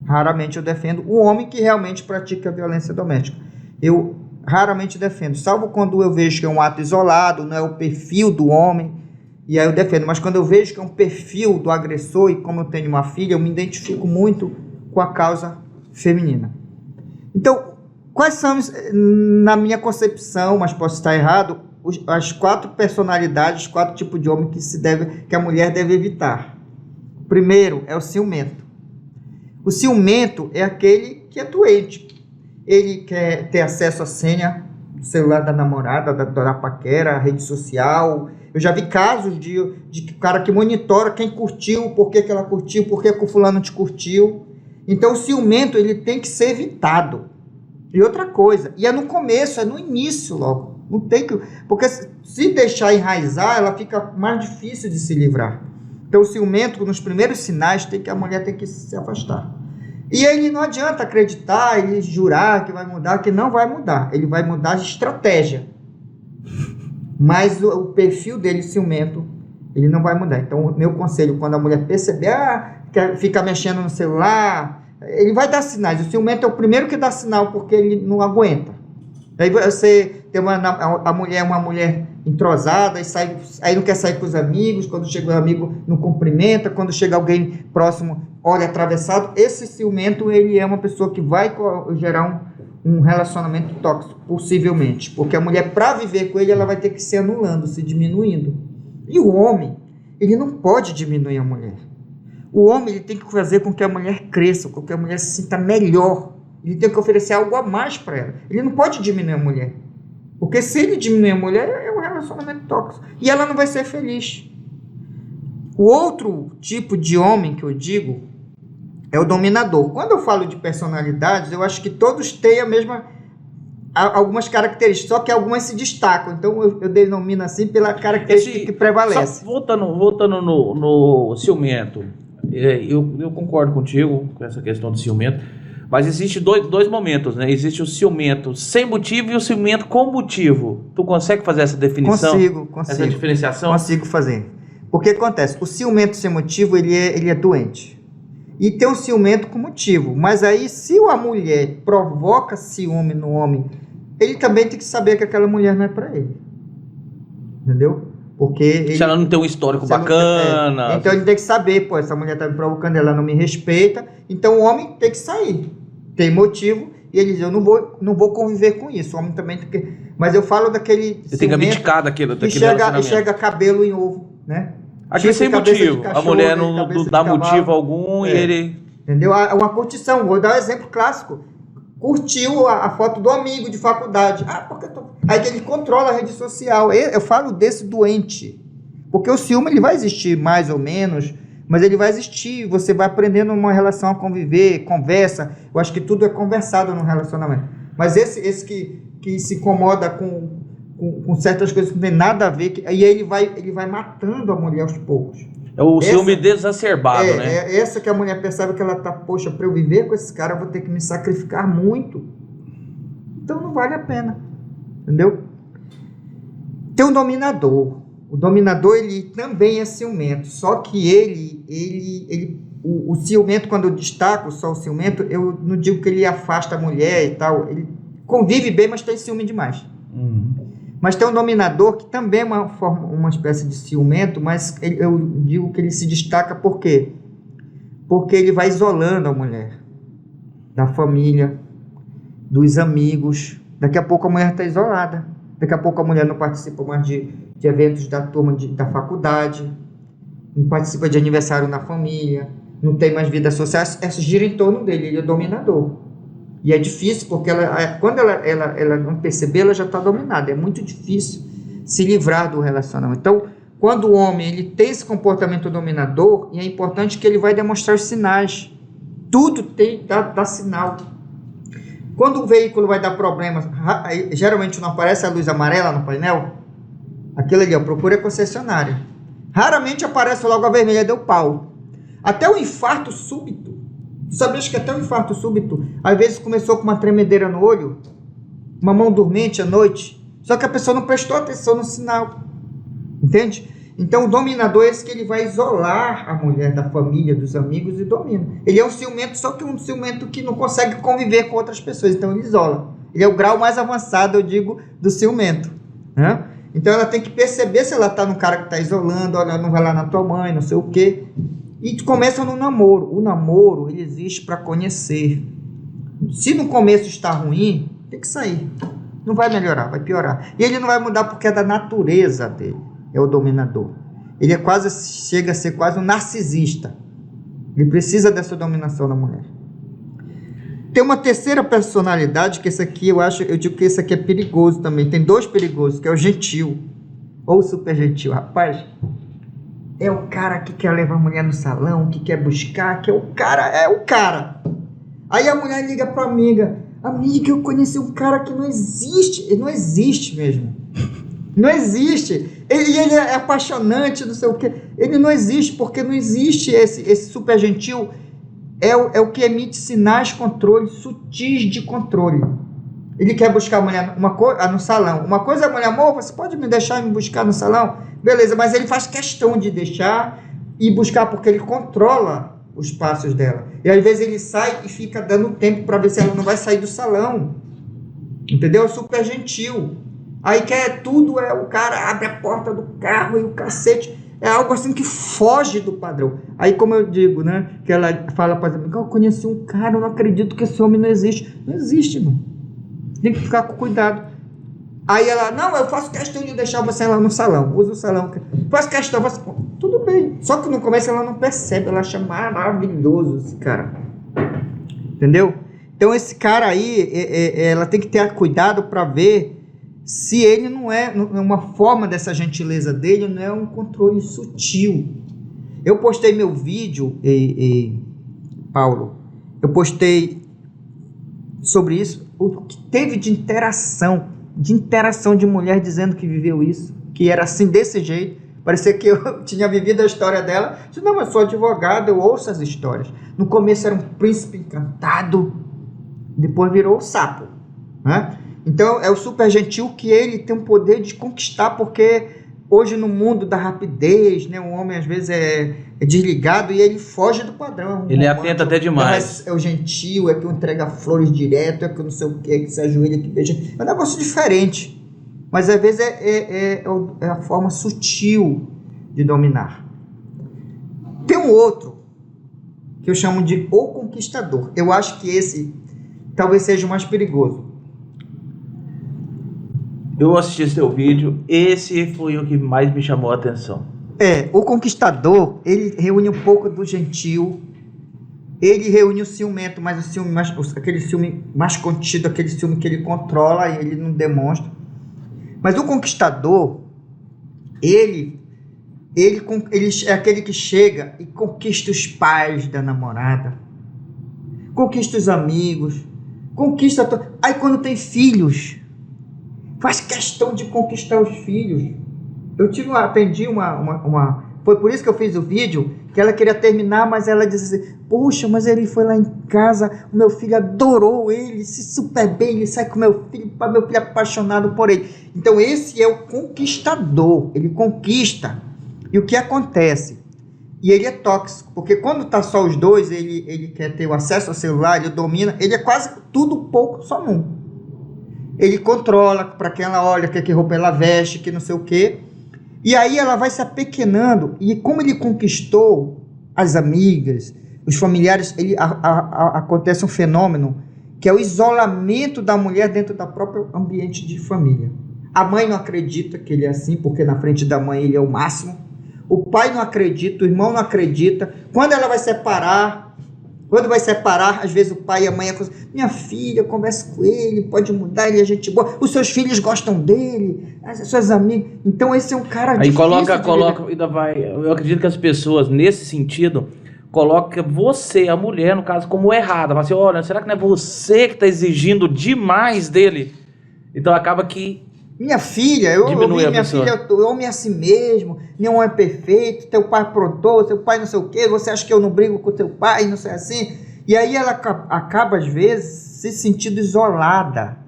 Raramente eu defendo o homem que realmente pratica violência doméstica. Eu raramente defendo, salvo quando eu vejo que é um ato isolado, não é o perfil do homem, e aí eu defendo. Mas quando eu vejo que é um perfil do agressor, e como eu tenho uma filha, eu me identifico muito com a causa feminina. Então, quais são, na minha concepção, mas posso estar errado, as 4 personalidades, 4 tipos de homem que a mulher deve evitar? O primeiro é o ciumento. O ciumento é aquele que é doente. Ele quer ter acesso à senha do celular da namorada, da paquera, rede social. Eu já vi casos de cara que monitora quem curtiu, por que ela curtiu, por que o fulano te curtiu. Então o ciumento ele tem que ser evitado. E outra coisa, e é no começo, é no início logo. Não tem que, porque se deixar enraizar, ela fica mais difícil de se livrar. Então o ciumento, nos primeiros sinais, a mulher tem que se afastar. E ele não adianta acreditar, ele jurar que vai mudar, que não vai mudar. Ele vai mudar de estratégia. Mas o perfil dele, ciumento, ele não vai mudar. Então, o meu conselho, quando a mulher perceber, fica mexendo no celular, ele vai dar sinais. O ciumento é o primeiro que dá sinal, porque ele não aguenta. Aí você tem a mulher é uma mulher entrosada, aí não quer sair com os amigos, quando chega o amigo não cumprimenta, quando chega alguém próximo, olha atravessado. Esse ciumento, ele é uma pessoa que vai gerar um relacionamento tóxico, possivelmente, porque a mulher, para viver com ele, ela vai ter que se anulando, se diminuindo. E o homem, ele não pode diminuir a mulher. O homem, ele tem que fazer com que a mulher cresça, com que a mulher se sinta melhor. Ele tem que oferecer algo a mais para ela. Ele não pode diminuir a mulher. Porque se ele diminuir a mulher, é um relacionamento tóxico. E ela não vai ser feliz. O outro tipo de homem que eu digo é o dominador. Quando eu falo de personalidades, eu acho que todos têm algumas características, só que algumas se destacam. Então eu denomino assim pela característica que prevalece. Voltando no ciumento, eu concordo contigo com essa questão do ciumento. Mas existe dois momentos, né? Existe o ciumento sem motivo e o ciumento com motivo. Tu consegue fazer essa definição? Consigo. Essa diferenciação? Consigo fazer. Porque acontece, o ciumento sem motivo, ele é doente. E tem o ciumento com motivo. Mas aí, se a mulher provoca ciúme no homem, ele também tem que saber que aquela mulher não é para ele. Entendeu? Porque se ela não tem um histórico bacana. Então ele tem que saber, essa mulher está me provocando, ela não me respeita. Então o homem tem que sair. Tem motivo, e ele diz, eu não vou conviver com isso. O homem também tem que... Mas eu falo daquele... Você tem que abdicar daquele enxerga cabelo em ovo, né? Aqui sem motivo. Cachorro, a mulher não dá motivo algum e ele... Entendeu? Uma curtição. Vou dar um exemplo clássico. Curtiu a foto do amigo de faculdade. Aí ele controla a rede social. Eu falo desse doente. Porque o ciúme ele vai existir mais ou menos, mas ele vai existir. Você vai aprendendo uma relação a conviver, conversa. Eu acho que tudo é conversado no relacionamento. Mas esse que se incomoda com certas coisas que não tem nada a ver, e aí ele vai matando a mulher aos poucos. É o ciúme desacerbado, né? É essa que a mulher percebe que ela tá, poxa, para eu viver com esse cara, eu vou ter que me sacrificar muito. Então não vale a pena. Entendeu? Tem um dominador. O dominador, ele também é ciumento. Só que o ciumento, quando eu destaco só o ciumento, eu não digo que ele afasta a mulher e tal. Ele convive bem, mas tem ciúme demais. Mas tem um dominador que também é uma espécie de ciumento, mas eu digo que ele se destaca por quê? Porque ele vai isolando a mulher da família, dos amigos. Daqui a pouco a mulher está isolada. Daqui a pouco a mulher não participa mais de eventos da turma da faculdade, não participa de aniversário na família, não tem mais vida social. Essa gira em torno dele, ele é dominador. E é difícil, porque quando ela não perceber, ela já está dominada. É muito difícil se livrar do relacionamento. Então, quando o homem ele tem esse comportamento dominador, e é importante que ele vai demonstrar os sinais. Tudo dá sinal. Quando o veículo vai dar problema, geralmente não aparece a luz amarela no painel, aquilo ali, procura a concessionária. Raramente aparece logo a vermelha, deu pau. Até o infarto súbito. Sabias que até o infarto súbito, às vezes começou com uma tremedeira no olho, uma mão dormente à noite, só que a pessoa não prestou atenção no sinal, entende? Então o dominador é esse que ele vai isolar a mulher da família, dos amigos e domina. Ele é um ciumento, só que um ciumento que não consegue conviver com outras pessoas, então ele isola. Ele é o grau mais avançado, eu digo, do ciumento, né? Então ela tem que perceber se ela está no cara que está isolando, olha, não vai lá na tua mãe, não sei o quê. E começa no namoro. O namoro, ele existe para conhecer. Se no começo está ruim, tem que sair. Não vai melhorar, vai piorar. E ele não vai mudar porque é da natureza dele. É o dominador. Ele chega a ser quase um narcisista. Ele precisa dessa dominação da mulher. Tem uma terceira personalidade, que esse aqui eu digo que esse aqui é perigoso também. Tem dois perigosos, que é o gentil. Ou o super gentil. Rapaz, é o cara que quer levar a mulher no salão, que quer buscar, que é o cara. Aí a mulher liga pra amiga, eu conheci um cara que não existe. Ele não existe mesmo. Não existe. Ele é apaixonante, não sei o quê. Ele não existe, porque não existe esse super gentil. É o que emite sinais sutis de controle. Ele quer buscar a mulher no salão. Uma coisa é a mulher, amor, você pode me deixar me buscar no salão? Beleza, mas ele faz questão de deixar e buscar, porque ele controla os passos dela. E às vezes ele sai e fica dando tempo para ver se ela não vai sair do salão. Entendeu? É super gentil. Aí quer tudo, o cara abre a porta do carro e o cacete. É algo assim que foge do padrão. Aí, como eu digo, né? Que ela fala para as amigas, eu conheci um cara, eu não acredito que esse homem não existe. Não existe, mano. Tem que ficar com cuidado. Aí ela, não, eu faço questão de deixar você lá no salão. Usa o salão. Faço questão, tudo bem. Só que no começo ela não percebe, ela acha maravilhoso esse cara. Entendeu? Então esse cara aí, ela tem que ter cuidado para ver se ele não é uma forma dessa gentileza dele, não é um controle sutil. Eu postei meu vídeo, Paulo, eu postei sobre isso, o que teve de interação de mulher dizendo que viveu isso, que era assim, desse jeito, parecia que eu tinha vivido a história dela. Eu disse, não, eu sou advogado, eu ouço as histórias. No começo era um príncipe encantado, depois virou o sapo, né? Então é o super gentil que ele tem o poder de conquistar, porque hoje no mundo da rapidez, né, o homem às vezes é desligado e ele foge do padrão. Ele é atento até demais. É o gentil, é que entrega flores direto, é que não sei o que se ajoelha, que beija. É um negócio diferente, mas às vezes é a forma sutil de dominar. Tem um outro que eu chamo de o conquistador. Eu acho que esse talvez seja o mais perigoso. Eu assisti seu vídeo, esse foi o que mais me chamou a atenção. O conquistador, ele reúne um pouco do gentil, ele reúne o ciumento, mas o ciúme aquele ciúme mais contido, aquele ciúme que ele controla e ele não demonstra. Mas o conquistador, ele é aquele que chega e conquista os pais da namorada, conquista os amigos, conquista... Aí quando tem filhos, faz questão de conquistar os filhos. Eu atendi foi por isso que eu fiz o vídeo, que ela queria terminar, mas ela disse assim, poxa, mas ele foi lá em casa, o meu filho adorou ele, se super bem, ele sai com meu filho apaixonado por ele. Então esse é o conquistador, ele conquista. E o que acontece? E ele é tóxico, porque quando está só os dois, ele quer ter o acesso ao celular, ele domina, ele é quase tudo pouco, só num. Ele controla para quem ela olha, que roupa ela veste, que não sei o quê. E aí ela vai se apequenando. E como ele conquistou as amigas, os familiares, acontece um fenômeno que é o isolamento da mulher dentro do próprio ambiente de família. A mãe não acredita que ele é assim, porque na frente da mãe ele é o máximo. O pai não acredita, o irmão não acredita. Quando vai separar, às vezes o pai e a mãe acusam, minha filha, conversa com ele, pode mudar, ele é gente boa, os seus filhos gostam dele, as suas amigas. Então esse é um cara aí difícil. Aí ainda vai. Eu acredito que as pessoas, nesse sentido, colocam você, a mulher, no caso, como errada. Fala assim, olha, será que não é você que está exigindo demais dele? Então acaba que minha filha, eu homem é assim mesmo, nenhum é perfeito, teu pai aprontou, teu pai não sei o quê, você acha que eu não brigo com teu pai, não sei assim. E aí ela acaba, às vezes, se sentindo isolada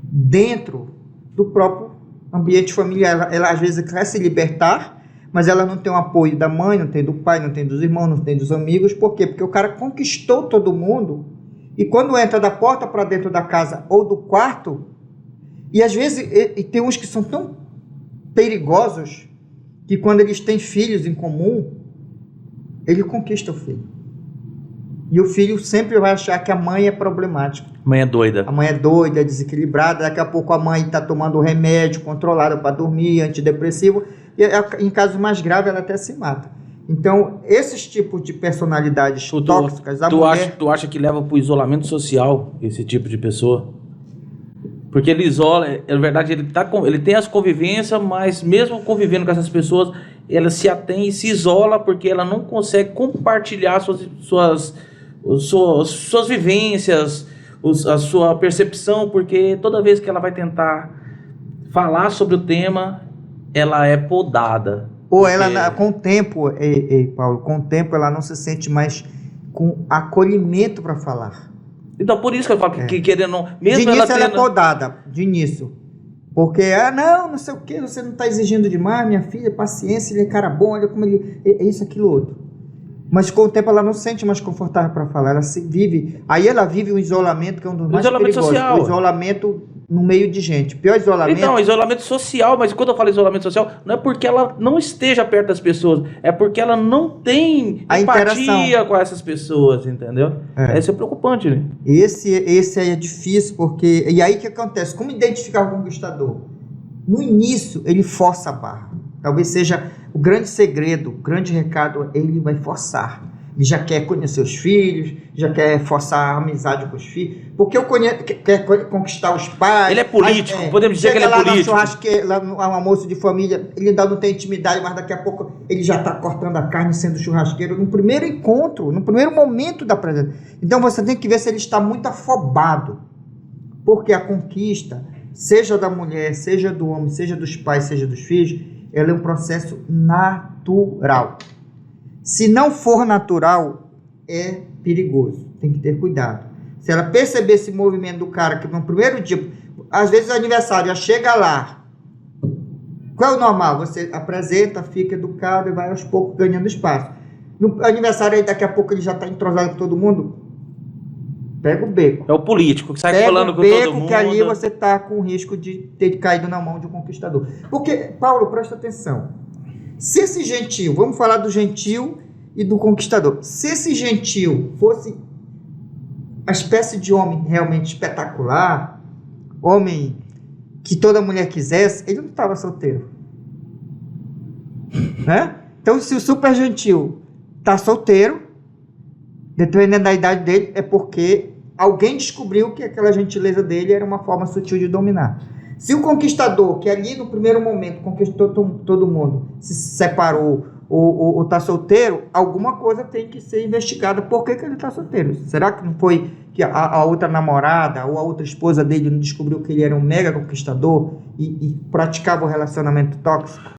dentro do próprio ambiente familiar. Ela às vezes quer se libertar, mas ela não tem o apoio da mãe, não tem do pai, não tem dos irmãos, não tem dos amigos. Por quê? Porque o cara conquistou todo mundo e quando entra da porta para dentro da casa ou do quarto, e às vezes e tem uns que são tão perigosos que quando eles têm filhos em comum, ele conquista o filho. E o filho sempre vai achar que a mãe é problemática. A mãe é doida. A mãe é doida, é desequilibrada, daqui a pouco a mãe está tomando remédio controlado para dormir, antidepressivo, e em casos mais graves ela até se mata. Então, esses tipos de personalidades tóxicas, a mulher... Tu acha que leva para o isolamento social esse tipo de pessoa? Porque ele isola, na verdade ele tem as convivências, mas mesmo convivendo com essas pessoas, ela se atém e se isola porque ela não consegue compartilhar suas vivências, a sua percepção, porque toda vez que ela vai tentar falar sobre o tema, ela é podada. Ou ela, com o tempo, Paulo, com o tempo ela não se sente mais com acolhimento para falar. Então, por isso que eu falo que querendo... Mesmo de início ela é podada, de início. Porque, não sei o que, você não está exigindo demais, minha filha, paciência, ele é cara bom, olha como ele... É isso, aquilo, outro. Mas com o tempo ela não se sente mais confortável para falar, ela vive... Aí ela vive o isolamento, que é um dos mais perigosos. Social. O isolamento no meio de gente. Pior isolamento... Então, isolamento social, mas quando eu falo isolamento social, não é porque ela não esteja perto das pessoas, é porque ela não tem a empatia interação com essas pessoas, entendeu? Isso é preocupante, né? Esse aí é difícil, porque... E aí o que acontece? Como identificar o conquistador? No início, ele força a barra. Talvez seja o grande segredo, o grande recado, ele vai forçar. Ele já quer conhecer os filhos, já quer forçar a amizade com os filhos, porque quer conquistar os pais. Ele é político, podemos dizer que ele é político. Lá no almoço de família, ele ainda não tem intimidade, mas daqui a pouco ele já está cortando a carne, sendo churrasqueiro, no primeiro encontro, no primeiro momento da presença. Então você tem que ver se ele está muito afobado, porque a conquista, seja da mulher, seja do homem, seja dos pais, seja dos filhos, ela é um processo natural. Se não for natural, é perigoso. Tem que ter cuidado. Se ela perceber esse movimento do cara, que no primeiro dia, às vezes o aniversário já chega lá. Qual é o normal? Você apresenta, fica educado e vai aos poucos ganhando espaço. No aniversário, aí daqui a pouco ele já está entrosado com todo mundo. Pega o beco. É o político que sai falando com todo mundo. Pega o beco, que ali você está com o risco de ter caído na mão de um conquistador. Porque, Paulo, presta atenção. Se esse gentil, vamos falar do gentil e do conquistador. Se esse gentil fosse a espécie de homem realmente espetacular, homem que toda mulher quisesse, ele não estava solteiro. Né? Então, se o super gentil está solteiro, dependendo da idade dele, é porque alguém descobriu que aquela gentileza dele era uma forma sutil de dominar. Se o conquistador, que ali no primeiro momento conquistou todo mundo, se separou ou está solteiro, alguma coisa tem que ser investigada. Por que ele está solteiro? Será que não foi que a outra namorada ou a outra esposa dele não descobriu que ele era um mega conquistador e praticava um relacionamento tóxico?